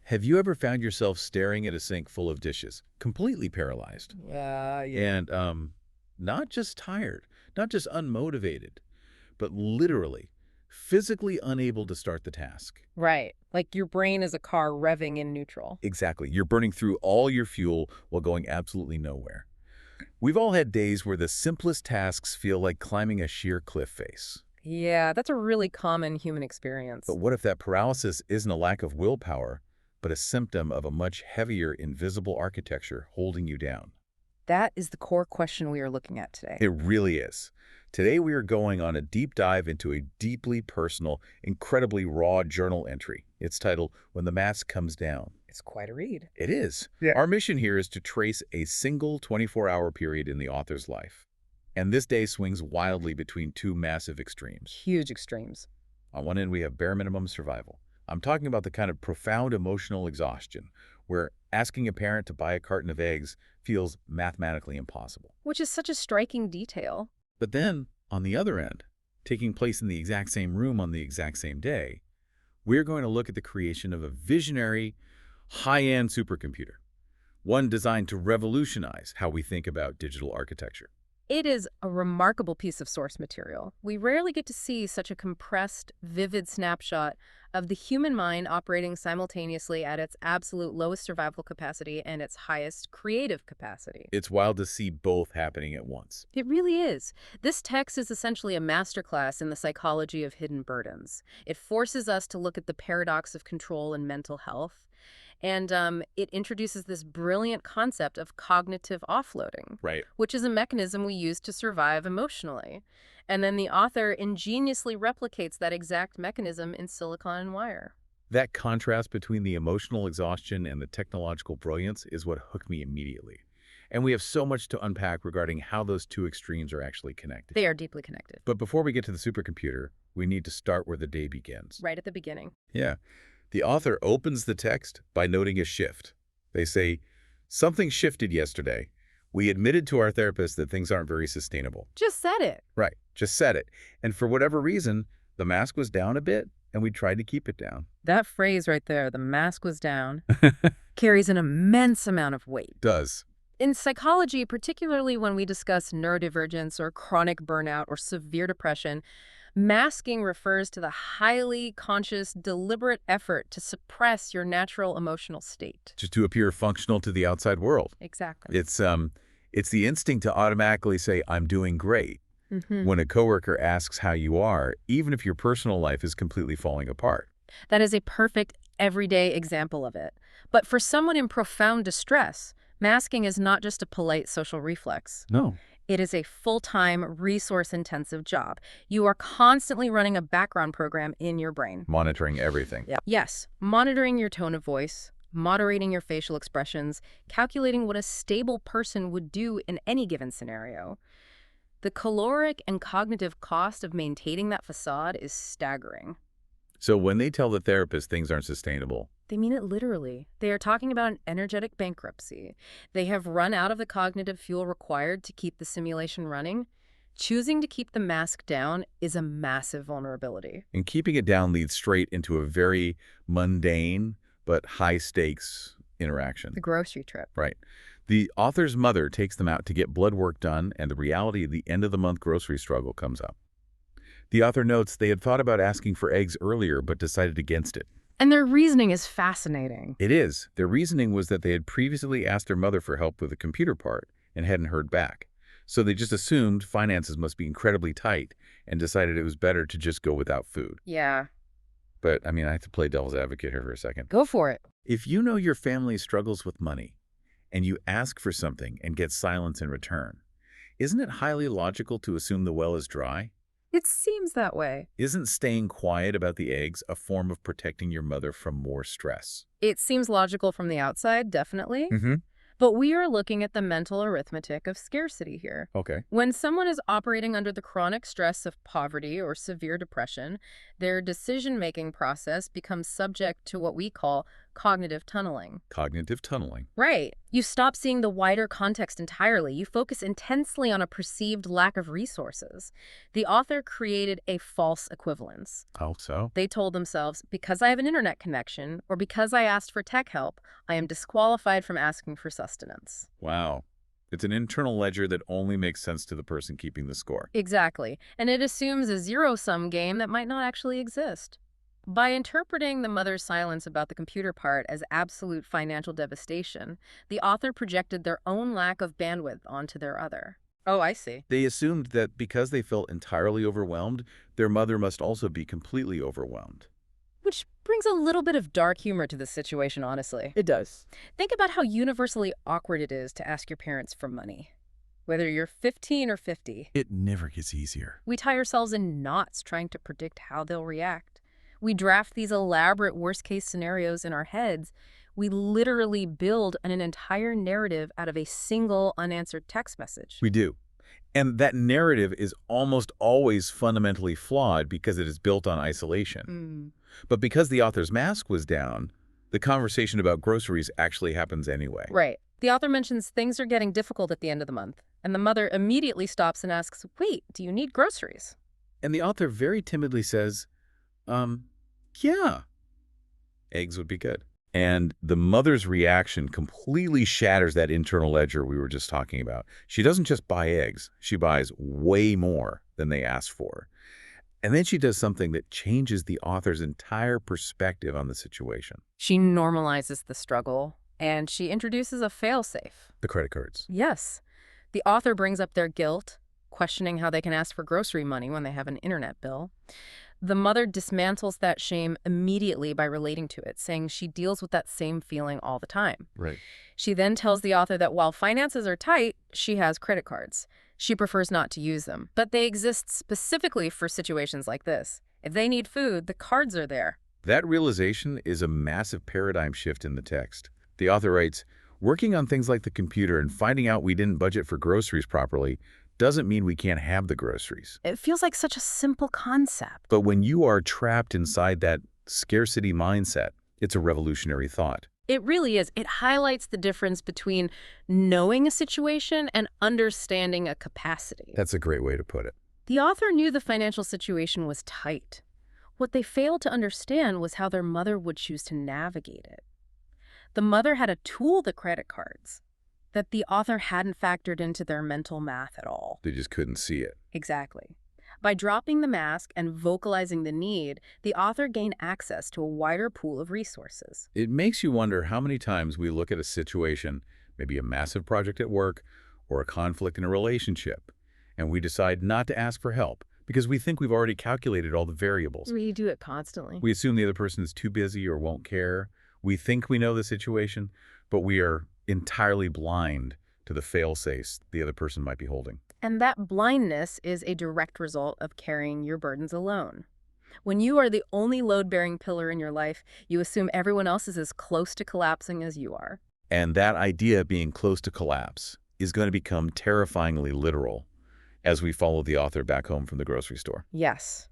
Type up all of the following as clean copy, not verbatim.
Have you ever found yourself staring at a sink full of dishes, completely paralyzed? Yeah. And not just tired, not just unmotivated, but literally, physically unable to start the task. Right. Like your brain is a car revving in neutral. Exactly. You're burning through all your fuel while going absolutely nowhere. We've all had days where the simplest tasks feel like climbing a sheer cliff face. Yeah, that's a really common human But experience. what if that paralysis isn't a lack of willpower, but a symptom of a much heavier, invisible architecture holding you down? That is the core question we are looking at today. It really is. Today we are going on a deep dive into a deeply personal, incredibly raw journal entry. It's titled, When the Mask Comes Down. It's quite a read. It is. Yeah. Our mission here is to trace a single 24-hour period in the author's life. And this day swings wildly between two massive extremes. Huge extremes. On one end, we have bare minimum survival. I'm talking about the kind of profound emotional exhaustion where asking a parent to buy a carton of eggs feels mathematically impossible. Which is such a striking detail. But then, on the other end, taking place in the exact same room on the exact same day, we're going to look at the creation of a visionary, high-end supercomputer, one designed to revolutionize how we think about digital architecture. It is a remarkable piece of source material. We rarely get to see such a compressed, vivid snapshot of the human mind operating simultaneously at its absolute lowest survival capacity and its highest creative capacity. It's wild to see both happening at once. It really is. This text is essentially a masterclass in the psychology of hidden burdens. It forces us to look at the paradox of control and mental health. And it introduces this brilliant concept of cognitive offloading, Right. which is a mechanism we use to survive emotionally. And then the author ingeniously replicates that exact mechanism in Silicon and Wire. That contrast between the emotional exhaustion and the technological brilliance is what hooked me immediately. And we have so much to unpack regarding how those two extremes are actually connected. They are deeply connected. But before we get to the supercomputer, we need to start where the day begins. Right at the beginning. Yeah. The author opens the text by noting a shift. They say, something shifted yesterday. We admitted to our therapist that things aren't very sustainable. Just said it. Right. Just said it. And for whatever reason, the mask was down a bit, and we tried to keep it down. That phrase right there, the mask was down, carries an immense amount of weight. Does. In psychology, particularly when we discuss neurodivergence or chronic burnout or severe depression, masking refers to the highly conscious, deliberate effort to suppress your natural emotional state. Just to appear functional to the outside world. Exactly. It's the instinct to automatically say, I'm doing great, when a coworker asks how you are, even if your personal life is completely falling apart. That is a perfect, everyday example of it. But for someone in profound distress, masking is not just a polite social reflex. No. It is a full-time, resource-intensive job. You are constantly running a background program in your brain. Monitoring everything. Yeah. Yes, monitoring your tone of voice, moderating your facial expressions, calculating what a stable person would do in any given scenario. The caloric and cognitive cost of maintaining that facade is staggering. So when they tell the therapist things aren't sustainable, They mean it literally. They are talking about an energetic bankruptcy. They have run out of the cognitive fuel required to keep the simulation running. Choosing to keep the mask down is a massive vulnerability. and keeping it down leads straight into a very mundane but high-stakes interaction. The grocery trip. Right. The author's mother takes them out to get blood work done, and the reality of the end-of-the-month grocery struggle comes up. The author notes they had thought about asking for eggs earlier but decided against it. And their reasoning is fascinating. It is. Their reasoning was that they had previously asked their mother for help with the computer part and hadn't heard back. So they just assumed finances must be incredibly tight and decided it was better to just go without food. Yeah. But, I have to play devil's advocate here for a second. Go for it. If you know your family struggles with money and you ask for something and get silence in return, isn't it highly logical to assume the well is dry? It seems that way. Isn't staying quiet about the eggs a form of protecting your mother from more stress? It seems logical from the outside, definitely. Mm-hmm. But we are looking at the mental arithmetic of scarcity here. Okay. When someone is operating under the chronic stress of poverty or severe depression, their decision-making process becomes subject to what we call Cognitive tunneling. Cognitive tunneling. Right. You stop seeing the wider context entirely. You focus intensely on a perceived lack of resources. The author created a false equivalence. How so? They told themselves, because I have an internet connection or because I asked for tech help, I am disqualified from asking for sustenance. Wow. It's an internal ledger that only makes sense to the person keeping the score. Exactly. And it assumes a zero-sum game that might not actually exist. By interpreting the mother's silence about the computer part as absolute financial devastation, the author projected their own lack of bandwidth onto their other. Oh, I see. They assumed that because they felt entirely overwhelmed, their mother must also be completely overwhelmed. Which brings a little bit of dark humor to the situation, honestly. It does. Think about how universally awkward it is to ask your parents for money. Whether you're 15 or 50, It never gets easier. we tie ourselves in knots trying to predict how they'll react. We draft these elaborate worst-case scenarios in our heads. We literally build an entire narrative out of a single unanswered text message. We do. And that narrative is almost always fundamentally flawed because it is built on isolation. But because the author's mask was down, the conversation about groceries actually happens anyway. Right. The author mentions things are getting difficult at the end of the month, and the mother immediately stops and asks, "Wait, do you need groceries?" And the author very timidly says, yeah, eggs would be good. And the mother's reaction completely shatters that internal ledger we were just talking about. She doesn't just buy eggs. She buys way more than they asked for. And then she does something that changes the author's entire perspective on the situation. She normalizes the struggle, and she introduces a failsafe. The credit cards. Yes. The author brings up their guilt, questioning how they can ask for grocery money when they have an internet bill. The mother dismantles that shame immediately by relating to it, saying she deals with that same feeling all the time. Right. She then tells the author that while finances are tight, she has credit cards. She prefers not to use them, but they exist specifically for situations like this. If they need food, the cards are there. That realization is a massive paradigm shift in the text. The author writes, working on things like the computer and finding out we didn't budget for groceries properly doesn't mean we can't have the groceries. It feels like such a simple concept. But when you are trapped inside that scarcity mindset, it's a revolutionary thought. It really is. It highlights the difference between knowing a situation and understanding a capacity. That's a great way to put it. The author knew the financial situation was tight. What they failed to understand was how their mother would choose to navigate it. The mother had a tool, the credit cards, that the author hadn't factored into their mental math at all. They just couldn't see it. Exactly. By dropping the mask and vocalizing the need, the author gained access to a wider pool of resources. It makes you wonder how many times we look at a situation, maybe a massive project at work or a conflict in a relationship, and we decide not to ask for help because we think we've already calculated all the variables. We do it constantly. We assume the other person is too busy or won't care. We think we know the situation, but we are entirely blind to the fail-safes the other person might be holding. And that blindness is a direct result of carrying your burdens alone. When you are the only load-bearing pillar in your life, you assume everyone else is as close to collapsing as you are. And that idea being close to collapse is going to become terrifyingly literal as we follow the author back home from the grocery store. Yes.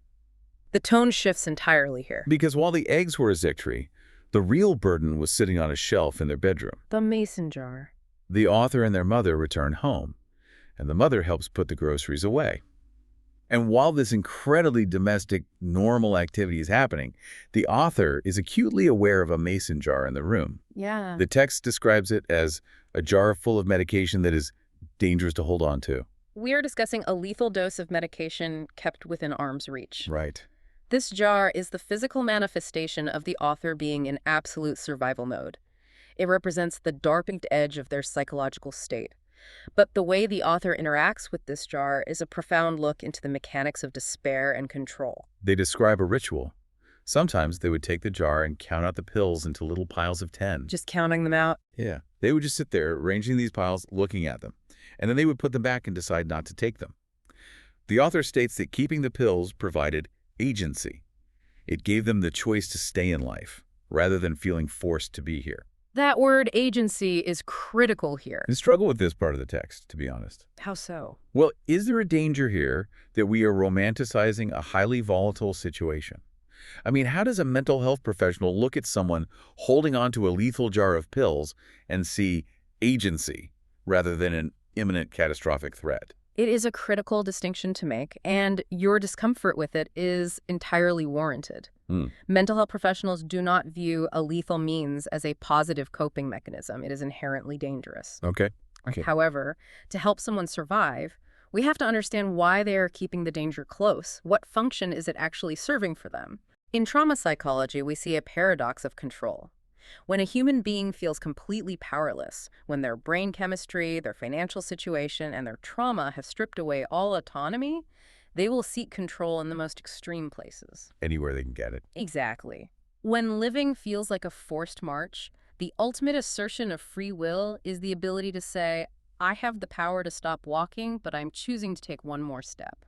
The tone shifts entirely here. Because while the eggs were a victory, the real burden was sitting on a shelf in their bedroom. The mason jar. The author and their mother return home, and the mother helps put the groceries away. And while this incredibly domestic, normal activity is happening, the author is acutely aware of a mason jar in the room. Yeah. The text describes it as a jar full of medication that is dangerous to hold on to. We are discussing a lethal dose of medication kept within arm's reach. Right. This jar is the physical manifestation of the author being in absolute survival mode. It represents the darkened edge of their psychological state. But the way the author interacts with this jar is a profound look into the mechanics of despair and control. They describe a ritual. Sometimes they would take the jar and count out the pills into little piles of 10. Just counting them out. Yeah. They would just sit there arranging these piles, looking at them. And then they would put them back and decide not to take them. The author states that keeping the pills provided agency. It gave them the choice to stay in life, rather than feeling forced to be here. That word agency is critical here. I struggle with this part of the text, to be honest. How so? Well, is there a danger here that we are romanticizing a highly volatile situation? I mean, how does a mental health professional look at someone holding onto a lethal jar of pills and see agency rather than an imminent catastrophic threat? It is a critical distinction to make, and your discomfort with it is entirely warranted. Hmm. Mental health professionals do not view a lethal means as a positive coping mechanism. It is inherently dangerous. Okay. Okay. However, to help someone survive, we have to understand why they are keeping the danger close. What function is it actually serving for them? In trauma psychology, we see a paradox of control. When a human being feels completely powerless, when their brain chemistry, their financial situation, and their trauma have stripped away all autonomy, they will seek control in the most extreme places. Anywhere they can get it. Exactly. When living feels like a forced march, the ultimate assertion of free will is the ability to say, I have the power to stop walking, but I'm choosing to take one more step.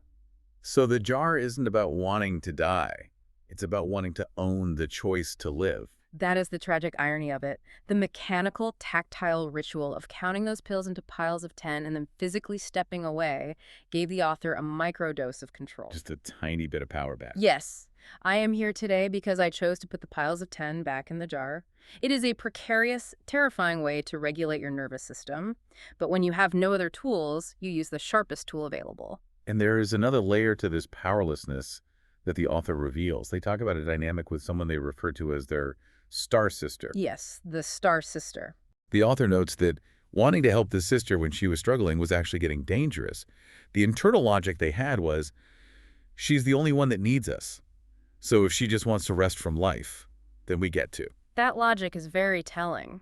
So the jar isn't about wanting to die. It's about wanting to own the choice to live. That is the tragic irony of it. The mechanical, tactile ritual of counting those pills into piles of 10 and then physically stepping away gave the author a microdose of control. Just a tiny bit of power back. Yes, I am here today because I chose to put the piles of 10 back in the jar. It is a precarious, terrifying way to regulate your nervous system. But when you have no other tools, you use the sharpest tool available. And there is another layer to this powerlessness that the author reveals. They talk about a dynamic with someone they refer to as their star sister. Yes, the star sister. The author notes that wanting to help the sister when she was struggling was actually getting dangerous. The internal logic they had was, she's the only one that needs us. So if she just wants to rest from life, then we get to. That logic is very telling.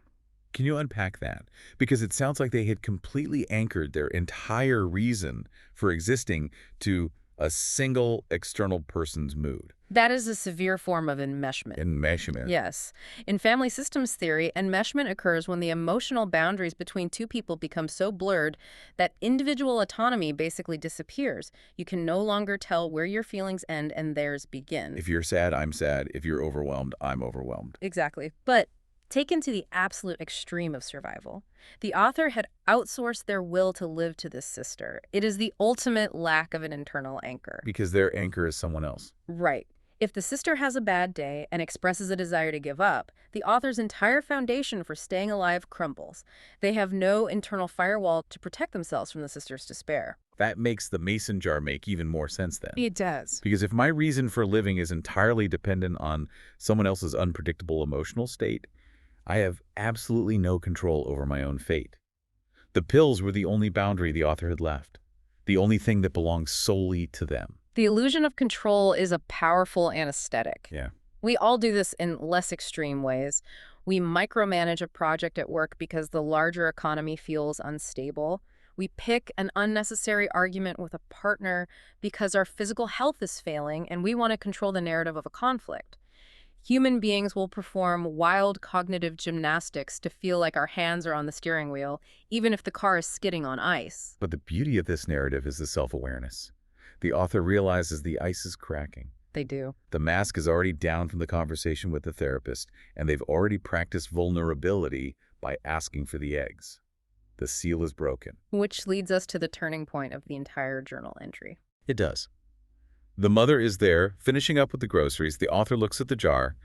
Can you unpack that? Because it sounds like they had completely anchored their entire reason for existing to a single external person's mood. That is a severe form of enmeshment. Enmeshment. Yes. In family systems theory, enmeshment occurs when the emotional boundaries between two people become so blurred that individual autonomy basically disappears. You can no longer tell where your feelings end and theirs begin. If you're sad, I'm sad. If you're overwhelmed, I'm overwhelmed. Exactly. But taken to the absolute extreme of survival, the author had outsourced their will to live to this sister. It is the ultimate lack of an internal anchor. Because their anchor is someone else. Right. If the sister has a bad day and expresses a desire to give up, the author's entire foundation for staying alive crumbles. They have no internal firewall to protect themselves from the sister's despair. That makes the mason jar make even more sense then. It does. Because if my reason for living is entirely dependent on someone else's unpredictable emotional state, I have absolutely no control over my own fate. The pills were the only boundary the author had left, the only thing that belonged solely to them. The illusion of control is a powerful anesthetic. Yeah. We all do this in less extreme ways. We micromanage a project at work because the larger economy feels unstable. We pick an unnecessary argument with a partner because our physical health is failing and we want to control the narrative of a conflict. Human beings will perform wild cognitive gymnastics to feel like our hands are on the steering wheel, even if the car is skidding on ice. But the beauty of this narrative is the self-awareness. The author realizes the ice is cracking. They do. The mask is already down from the conversation with the therapist, and they've already practiced vulnerability by asking for the eggs. The seal is broken. Which leads us to the turning point of the entire journal entry. It does. The mother is there, finishing up with the groceries. The author looks at the jar,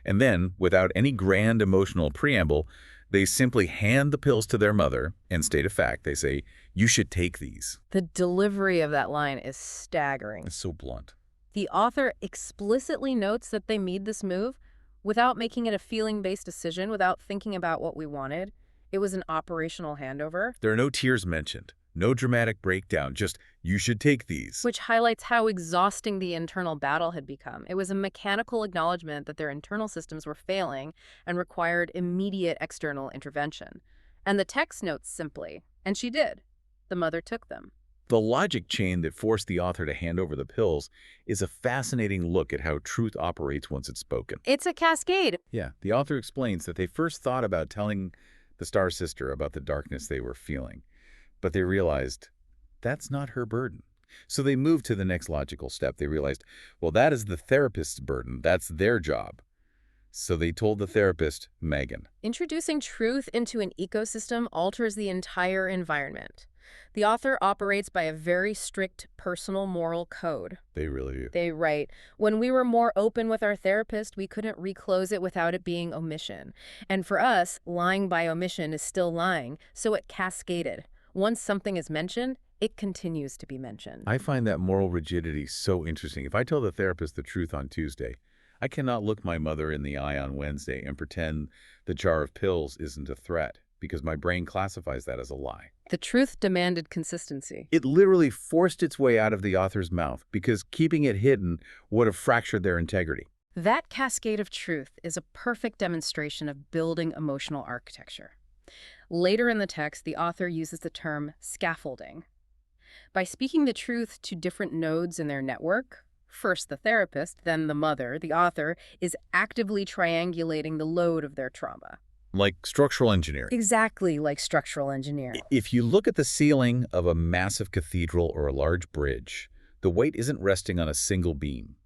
and then, without any grand emotional preamble, they simply hand the pills to their mother and state a fact. They say, you should take these. The delivery of that line is staggering. It's so blunt. The author explicitly notes that they made this move without making it a feeling-based decision, without thinking about what we wanted. It was an operational handover. There are no tears mentioned, no dramatic breakdown, just, you should take these. Which highlights how exhausting the internal battle had become. It was a mechanical acknowledgement that their internal systems were failing and required immediate external intervention. And the text notes simply, and she did. The mother took them. The logic chain that forced the author to hand over the pills is a fascinating look at how truth operates once it's spoken. It's a cascade. Yeah, the author explains that they first thought about telling the star sister about the darkness they were feeling, but they realized that's not her burden. So they moved to the next logical step. They realized, well, that is the therapist's burden. That's their job. So they told the therapist, Megan. Introducing truth into an ecosystem alters the entire environment. The author operates by a very strict personal moral code. They really do. They write, when we were more open with our therapist, we couldn't reclose it without it being omission. And for us, lying by omission is still lying, so it cascaded. Once something is mentioned, it continues to be mentioned. I find that moral rigidity so interesting. If I tell the therapist the truth on Tuesday, I cannot look my mother in the eye on Wednesday and pretend the jar of pills isn't a threat, because my brain classifies that as a lie. The truth demanded consistency. It literally forced its way out of the author's mouth because keeping it hidden would have fractured their integrity. That cascade of truth is a perfect demonstration of building emotional architecture. Later in the text, the author uses the term scaffolding. By speaking the truth to different nodes in their network, first the therapist, then the mother, the author is actively triangulating the load of their trauma. Like structural engineering. Exactly like structural engineering. If you look at the ceiling of a massive cathedral or a large bridge, the weight isn't resting on a single beam.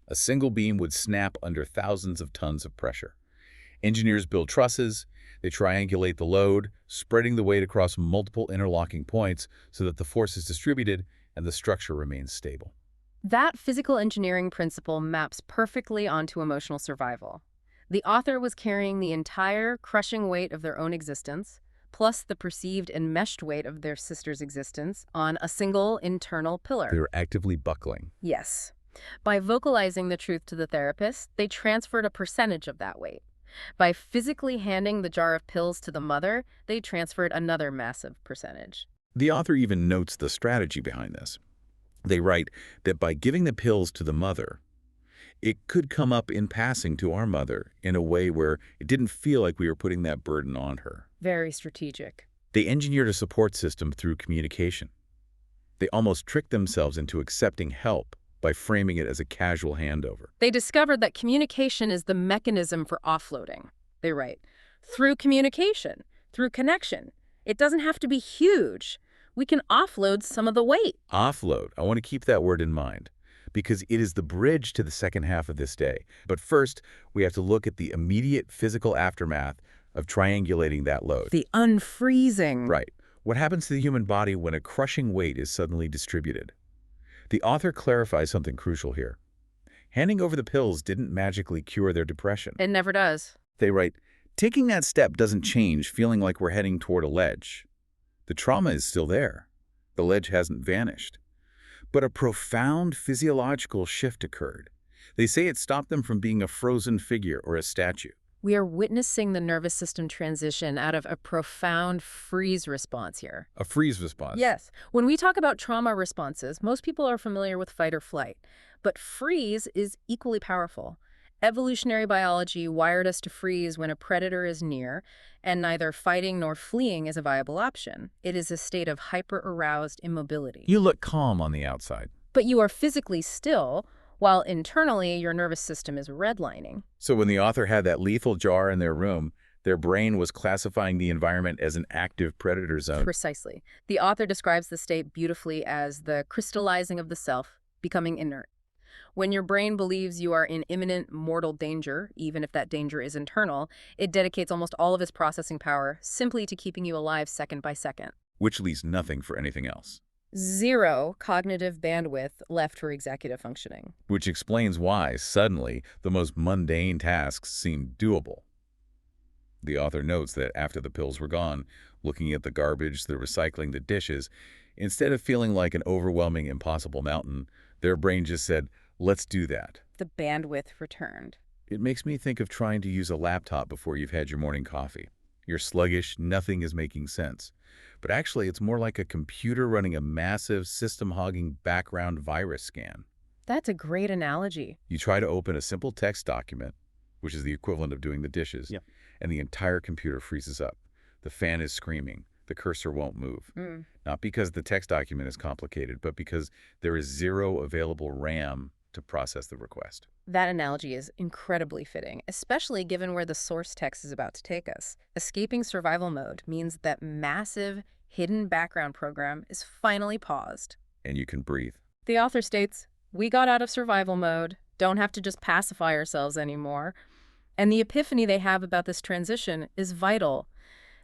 A single beam would snap under thousands of tons of pressure. Engineers build trusses, they triangulate the load, spreading the weight across multiple interlocking points so that the force is distributed and the structure remains stable. That physical engineering principle maps perfectly onto emotional survival. The author was carrying the entire crushing weight of their own existence, plus the perceived enmeshed weight of their sister's existence, on a single internal pillar. They were actively buckling. Yes. By vocalizing the truth to the therapist, they transferred a percentage of that weight. By physically handing the jar of pills to the mother, they transferred another massive percentage. The author even notes the strategy behind this. They write that by giving the pills to the mother, it could come up in passing to our mother in a way where it didn't feel like we were putting that burden on her. Very strategic. They engineered a support system through communication. They almost tricked themselves into accepting help by framing it as a casual handover. They discovered that communication is the mechanism for offloading. They write, through communication, through connection. It doesn't have to be huge. We can offload some of the weight. Offload. I want to keep that word in mind, because it is the bridge to the second half of this day. But first, we have to look at the immediate physical aftermath of triangulating that load. The unfreezing. Right. What happens to the human body when a crushing weight is suddenly distributed? The author clarifies something crucial here. Handing over the pills didn't magically cure their depression. It never does. They write, taking that step doesn't change feeling like we're heading toward a ledge. The trauma is still there. The ledge hasn't vanished. But a profound physiological shift occurred. They say it stopped them from being a frozen figure or a statue. We are witnessing the nervous system transition out of a profound freeze response here. A freeze response. Yes. When we talk about trauma responses, most people are familiar with fight or flight. But freeze is equally powerful. Evolutionary biology wired us to freeze when a predator is near, and neither fighting nor fleeing is a viable option. It is a state of hyper-aroused immobility. You look calm on the outside. But you are physically still, while internally your nervous system is redlining. So when the author had that lethal jar in their room, their brain was classifying the environment as an active predator zone. Precisely. The author describes the state beautifully as the crystallizing of the self, becoming inert. When your brain believes you are in imminent mortal danger, even if that danger is internal, it dedicates almost all of its processing power simply to keeping you alive second by second. Which leaves nothing for anything else. Zero cognitive bandwidth left for executive functioning. Which explains why, suddenly, the most mundane tasks seemed doable. The author notes that after the pills were gone, looking at the garbage, the recycling, the dishes, instead of feeling like an overwhelming, impossible mountain, their brain just said, let's do that. The bandwidth returned. It makes me think of trying to use a laptop before you've had your morning coffee. You're sluggish, nothing is making sense. But actually, it's more like a computer running a massive, system-hogging background virus scan. That's a great analogy. You try to open a simple text document, which is the equivalent of doing the dishes, and the entire computer freezes up. The fan is screaming. The cursor won't move. Not because the text document is complicated, but because there is zero available RAM to process the request. That analogy is incredibly fitting, especially given where the source text is about to take us. Escaping survival mode means that massive, hidden background program is finally paused. And you can breathe. The author states, we got out of survival mode, don't have to just pacify ourselves anymore. And the epiphany they have about this transition is vital.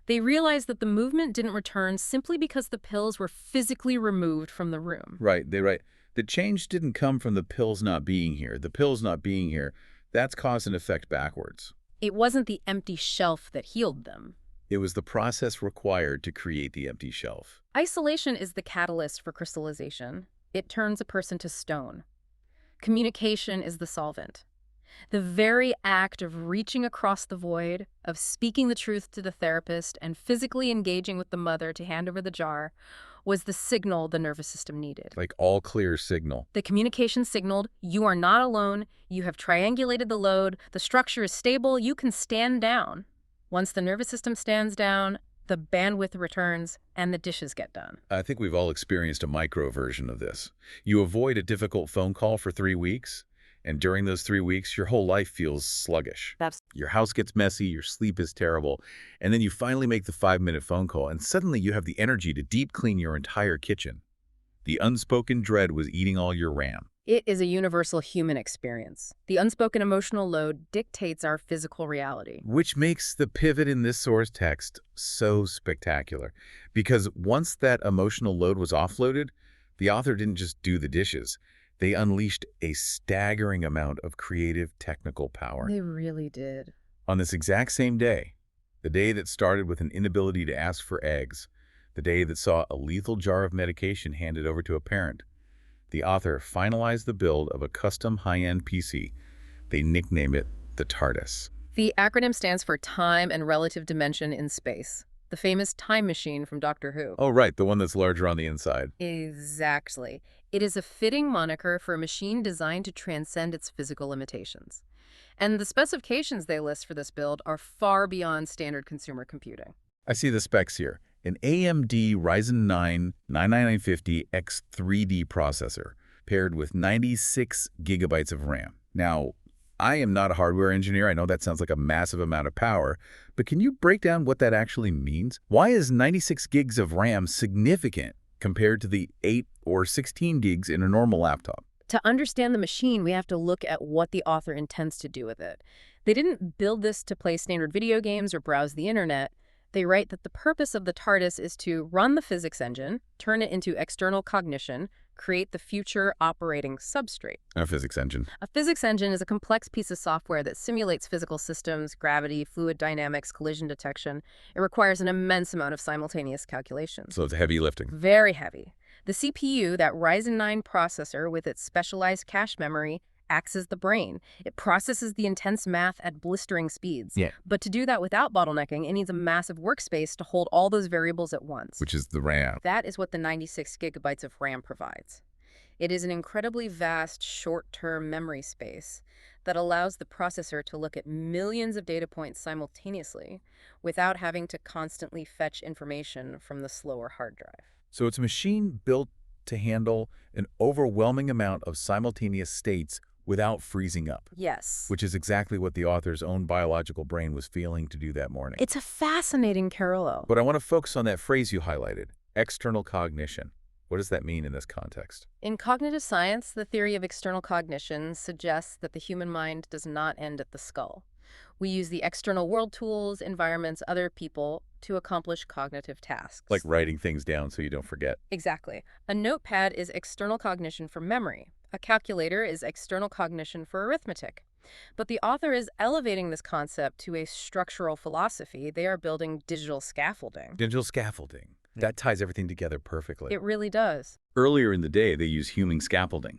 They realized that the movement didn't return simply because the pills were physically removed from the room. Right. The change didn't come from the pills not being here. The pills not being here, that's cause and effect backwards. It wasn't the empty shelf that healed them. It was the process required to create the empty shelf. Isolation is the catalyst for crystallization. It turns a person to stone. Communication is the solvent. The very act of reaching across the void, of speaking the truth to the therapist, and physically engaging with the mother to hand over the jar was the signal the nervous system needed. Like all clear signal. The communication signaled, you are not alone, you have triangulated the load, the structure is stable, you can stand down. Once the nervous system stands down, the bandwidth returns, and the dishes get done. I think we've all experienced a micro version of this. You avoid a difficult phone call for 3 weeks, and during those 3 weeks, your whole life feels sluggish. That's Your house gets messy, your sleep is terrible, and then you finally make the 5-minute phone call, and suddenly you have the energy to deep clean your entire kitchen. The unspoken dread was eating all your RAM. It is a universal human experience. The unspoken emotional load dictates our physical reality. Which makes the pivot in this source text so spectacular. Because once that emotional load was offloaded, the author didn't just do the dishes. They unleashed a staggering amount of creative technical power. They really did. On this exact same day, the day that started with an inability to ask for eggs, the day that saw a lethal jar of medication handed over to a parent, the author finalized the build of a custom high-end PC. They nickname it the TARDIS. The acronym stands for Time and Relative Dimension in Space, the famous time machine from Doctor Who. Oh, right, the one that's larger on the inside. Exactly. It is a fitting moniker for a machine designed to transcend its physical limitations. And the specifications they list for this build are far beyond standard consumer computing. I see the specs here. An AMD Ryzen 9 9950X 3D processor paired with 96 gigabytes of RAM. Now, I am not a hardware engineer. I know that sounds like a massive amount of power, but can you break down what that actually means? Why is 96 gigs of RAM significant compared to the 8 or 16 gigs in a normal laptop? To understand the machine, we have to look at what the author intends to do with it. They didn't build this to play standard video games or browse the internet. They write that the purpose of the TARDIS is to run the physics engine, turn it into external cognition, create the future operating substrate. A physics engine. A physics engine is a complex piece of software that simulates physical systems, gravity, fluid dynamics, collision detection. It requires an immense amount of simultaneous calculations. So it's heavy lifting. Very heavy. The CPU, that Ryzen 9 processor with its specialized cache memory, acts as the brain. It processes the intense math at blistering speeds. Yeah. But to do that without bottlenecking, it needs a massive workspace to hold all those variables at once. Which is the RAM. That is what the 96 gigabytes of RAM provides. It is an incredibly vast short-term memory space that allows the processor to look at millions of data points simultaneously without having to constantly fetch information from the slower hard drive. So it's a machine built to handle an overwhelming amount of simultaneous states without freezing up. Yes. Which is exactly what the author's own biological brain was feeling to do that morning. It's a fascinating parallel. But I want to focus on that phrase you highlighted, external cognition. What does that mean in this context? In cognitive science, the theory of external cognition suggests that the human mind does not end at the skull. We use the external world tools, environments, other people to accomplish cognitive tasks. Like writing things down so you don't forget. Exactly. A notepad is external cognition for memory. A calculator is external cognition for arithmetic. But the author is elevating this concept to a structural philosophy. They are building digital scaffolding. Digital scaffolding. That ties everything together perfectly. It really does. Earlier in the day, they used human scaffolding.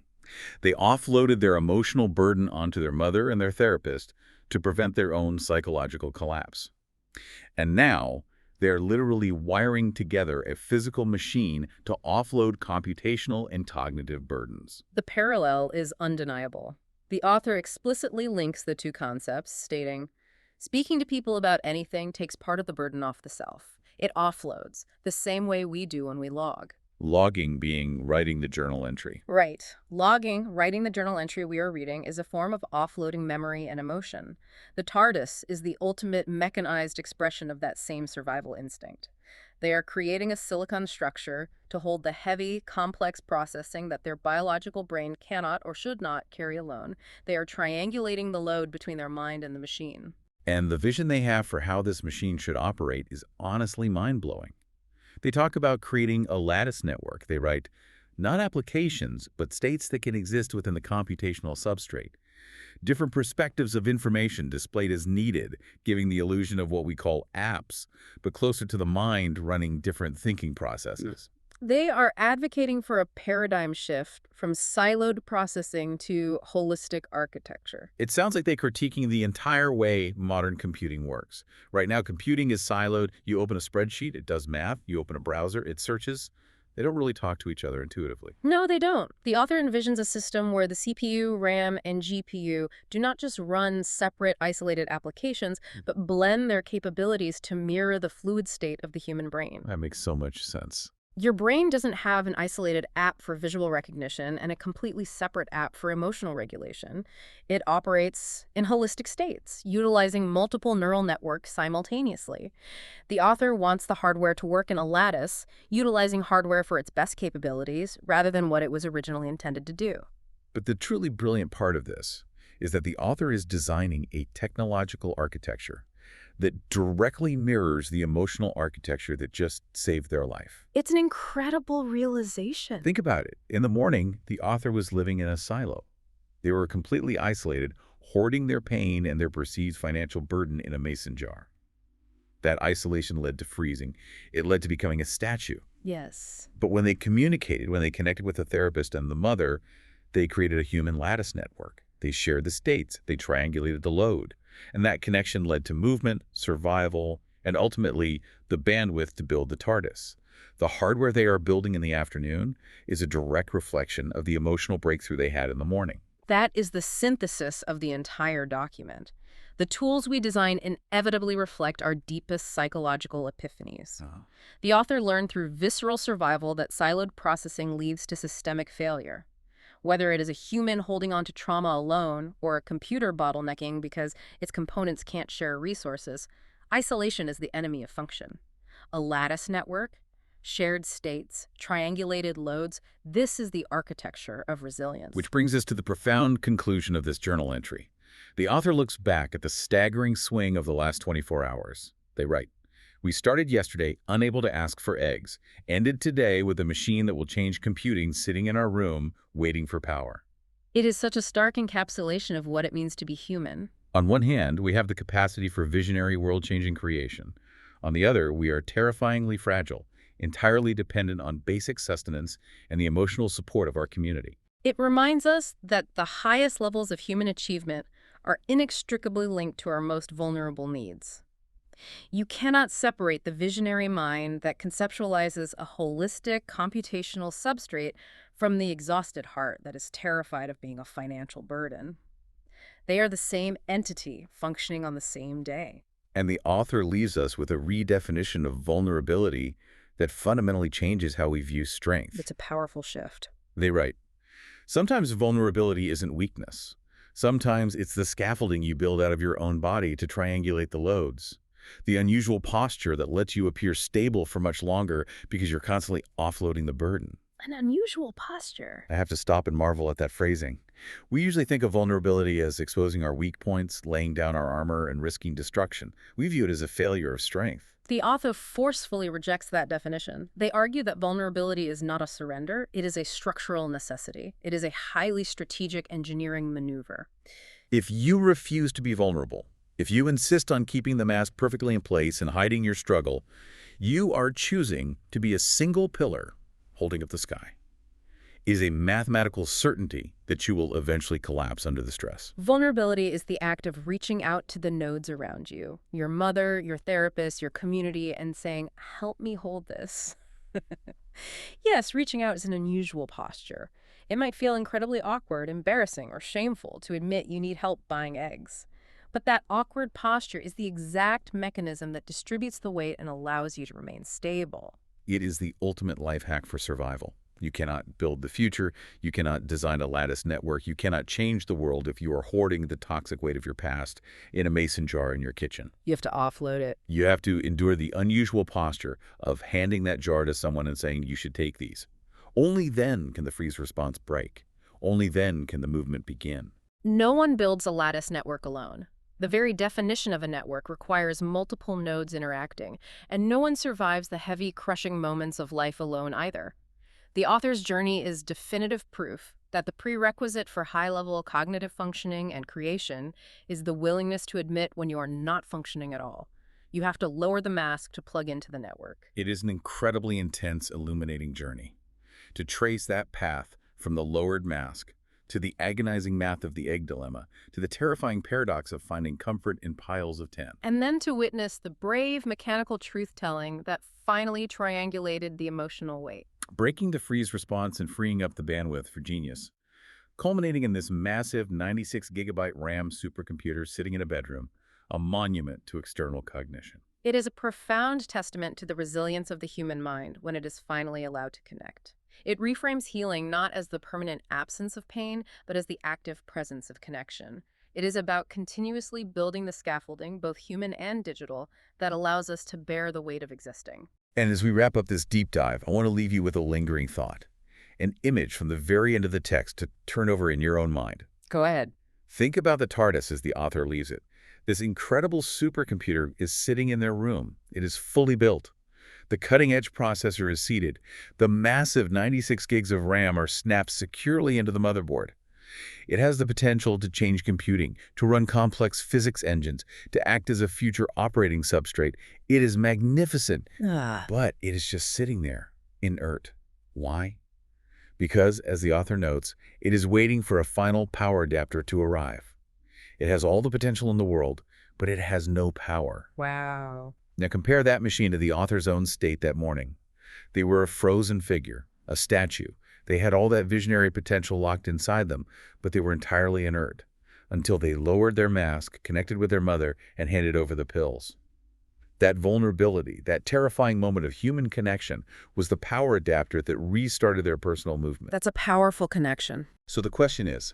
They offloaded their emotional burden onto their mother and their therapist to prevent their own psychological collapse. And now, they're literally wiring together a physical machine to offload computational and cognitive burdens. The parallel is undeniable. The author explicitly links the two concepts, stating, speaking to people about anything takes part of the burden off the self. It offloads, the same way we do when we log. Logging being writing the journal entry. Right. Logging, writing the journal entry we are reading, is a form of offloading memory and emotion. The TARDIS is the ultimate mechanized expression of that same survival instinct. They are creating a silicon structure to hold the heavy, complex processing that their biological brain cannot or should not carry alone. They are triangulating the load between their mind and the machine. And the vision they have for how this machine should operate is honestly mind-blowing. They talk about creating a lattice network. They write, not applications, but states that can exist within the computational substrate. Different perspectives of information displayed as needed, giving the illusion of what we call apps, but closer to the mind running different thinking processes. They are advocating for a paradigm shift from siloed processing to holistic architecture. It sounds like they're critiquing the entire way modern computing works. Right now, computing is siloed. You open a spreadsheet, it does math. You open a browser, it searches. They don't really talk to each other intuitively. No, they don't. The author envisions a system where the CPU, RAM, and GPU do not just run separate, isolated applications, but blend their capabilities to mirror the fluid state of the human brain. That makes so much sense. Your brain doesn't have an isolated app for visual recognition and a completely separate app for emotional regulation. It operates in holistic states, utilizing multiple neural networks simultaneously. The author wants the hardware to work in a lattice, utilizing hardware for its best capabilities rather than what it was originally intended to do. But the truly brilliant part of this is that the author is designing a technological architecture that directly mirrors the emotional architecture that just saved their life. It's an incredible realization. Think about it. In the morning, the author was living in a silo. They were completely isolated, hoarding their pain and their perceived financial burden in a mason jar. That isolation led to freezing. It led to becoming a statue. Yes. But when they communicated, when they connected with the therapist and the mother, they created a human lattice network. They shared the states. They triangulated the load. And that connection led to movement, survival, and ultimately the bandwidth to build the TARDIS. The hardware they are building in the afternoon is a direct reflection of the emotional breakthrough they had in the morning. That is the synthesis of the entire document. The tools we design inevitably reflect our deepest psychological epiphanies. The author learned through visceral survival that siloed processing leads to systemic failure. Whether it is a human holding on to trauma alone or a computer bottlenecking because its components can't share resources, isolation is the enemy of function. A lattice network, shared states, triangulated loads, this is the architecture of resilience. Which brings us to the profound conclusion of this journal entry. The author looks back at the staggering swing of the last 24 hours. They write, "We started yesterday unable to ask for eggs, ended today with a machine that will change computing sitting in our room waiting for power." It is such a stark encapsulation of what it means to be human. On one hand, we have the capacity for visionary world-changing creation. On the other, we are terrifyingly fragile, entirely dependent on basic sustenance and the emotional support of our community. It reminds us that the highest levels of human achievement are inextricably linked to our most vulnerable needs. You cannot separate the visionary mind that conceptualizes a holistic computational substrate from the exhausted heart that is terrified of being a financial burden. They are the same entity functioning on the same day. And the author leaves us with a redefinition of vulnerability that fundamentally changes how we view strength. It's a powerful shift. They write, "Sometimes vulnerability isn't weakness. Sometimes it's the scaffolding you build out of your own body to triangulate the loads. The unusual posture that lets you appear stable for much longer because you're constantly offloading the burden." An unusual posture. I have to stop and marvel at that phrasing. We usually think of vulnerability as exposing our weak points, laying down our armor, and risking destruction. We view it as a failure of strength. The author forcefully rejects that definition. They argue that vulnerability is not a surrender, it is a structural necessity. It is a highly strategic engineering maneuver. If you refuse to be vulnerable, if you insist on keeping the mask perfectly in place and hiding your struggle, you are choosing to be a single pillar holding up the sky. It is a mathematical certainty that you will eventually collapse under the stress. Vulnerability is the act of reaching out to the nodes around you, your mother, your therapist, your community, and saying, "Help me hold this." Yes, reaching out is an unusual posture. It might feel incredibly awkward, embarrassing, or shameful to admit you need help buying eggs. But that awkward posture is the exact mechanism that distributes the weight and allows you to remain stable. It is the ultimate life hack for survival. You cannot build the future. You cannot design a lattice network. You cannot change the world if you are hoarding the toxic weight of your past in a mason jar in your kitchen. You have to offload it. You have to endure the unusual posture of handing that jar to someone and saying, "You should take these." Only then can the freeze response break. Only then can the movement begin. No one builds a lattice network alone. The very definition of a network requires multiple nodes interacting, and no one survives the heavy, crushing moments of life alone either. The author's journey is definitive proof that the prerequisite for high-level cognitive functioning and creation is the willingness to admit when you are not functioning at all. You have to lower the mask to plug into the network. It is an incredibly intense, illuminating journey. To trace that path from the lowered mask to the agonizing math of the egg dilemma, to the terrifying paradox of finding comfort in piles of 10. And then to witness the brave mechanical truth-telling that finally triangulated the emotional weight. Breaking the freeze response and freeing up the bandwidth for genius, culminating in this massive 96 gigabyte RAM supercomputer sitting in a bedroom, a monument to external cognition. It is a profound testament to the resilience of the human mind when it is finally allowed to connect. It reframes healing not as the permanent absence of pain, but as the active presence of connection. It is about continuously building the scaffolding, both human and digital, that allows us to bear the weight of existing. And as we wrap up this deep dive, I want to leave you with a lingering thought, an image from the very end of the text to turn over in your own mind. Go ahead. Think about the TARDIS as the author leaves it. This incredible supercomputer is sitting in their room. It is fully built. The cutting-edge processor is seated. The massive 96 gigs of RAM are snapped securely into the motherboard. It has the potential to change computing, to run complex physics engines, to act as a future operating substrate. It is magnificent, Ah. but it is just sitting there, inert. Why? Because, as the author notes, it is waiting for a final power adapter to arrive. It has all the potential in the world, but it has no power. Wow. Now compare that machine to the author's own state that morning. They were a frozen figure, a statue. They had all that visionary potential locked inside them, but they were entirely inert, until they lowered their mask, connected with their mother, and handed over the pills. That vulnerability, that terrifying moment of human connection, was the power adapter that restarted their personal movement. That's a powerful connection. So the question is,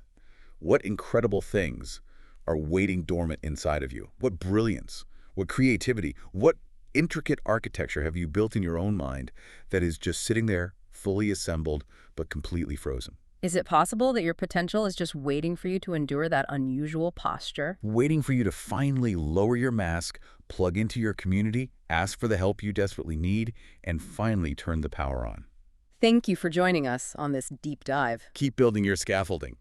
what incredible things are waiting dormant inside of you? What brilliance, what creativity, what intricate architecture have you built in your own mind that is just sitting there, fully assembled, but completely frozen? Is it possible that your potential is just waiting for you to endure that unusual posture? Waiting for you to finally lower your mask, plug into your community, ask for the help you desperately need, and finally turn the power on. Thank you for joining us on this deep dive. Keep building your scaffolding.